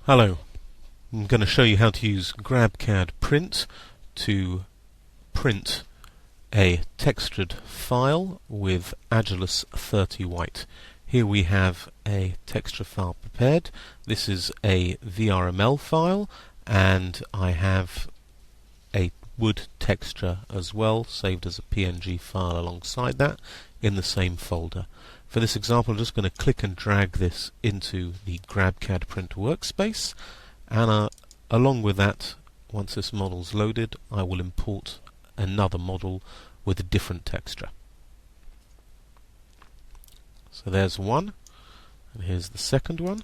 Hello, I'm going to show you how to use GrabCAD Print to print a textured file with Agilus30 White. Here we have a texture file prepared. This is a VRML file, and I have a wood texture as well, saved as a PNG file alongside that in the same folder. For this example, I'm just going to click and drag this into the GrabCAD Print workspace, and along with that, once this model is loaded, I will import another model with a different texture. So there's one, and here's the second one.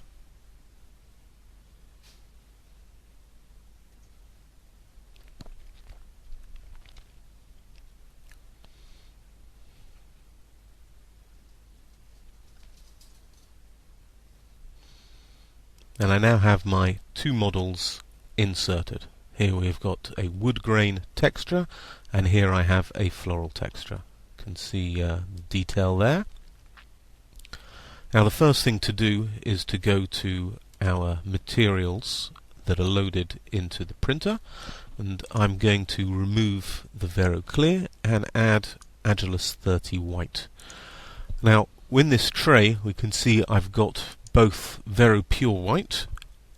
And I now have my two models inserted. Here we've got a wood grain texture, and here I have a floral texture. You can see the detail there. Now the first thing to do is to go to our materials that are loaded into the printer, and I'm going to remove the Vero Clear and add Agilus30 White. Now in this tray we can see I've got both Vero Pure White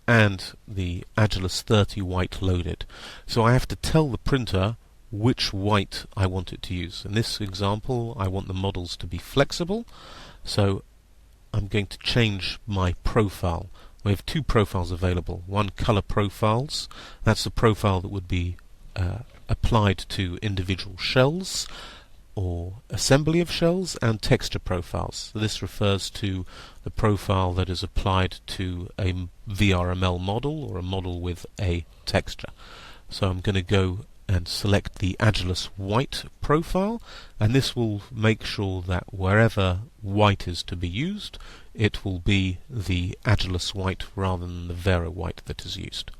and the Agilus30 White loaded. So I have to tell the printer which white I want it to use. In this example, I want the models to be flexible, so I'm going to change my profile. We have two profiles available. One, color profiles. That's the profile that would be applied to individual shells or assembly of shells, and texture profiles. So this refers to the profile that is applied to a VRML model or a model with a texture. So I'm going to go and select the Agilus White profile, and this will make sure that wherever white is to be used, it will be the Agilus White rather than the Vero White that is used.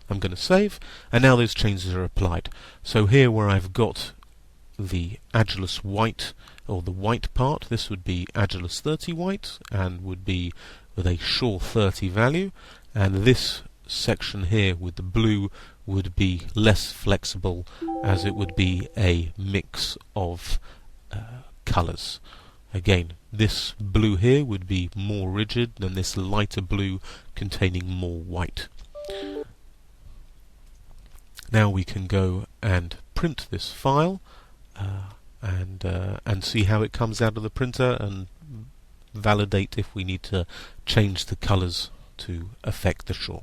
I'm going to save, and now those changes are applied. So here where I've got the Agilus White, or the white part, this would be Agilus30 White and would be with a Shore 30 value, and this section here with the blue would be less flexible, as it would be a mix of colors. Again, this blue here would be more rigid than this lighter blue containing more white. Now we can go and print this file and see how it comes out of the printer, and validate if we need to change the colors to affect the shore.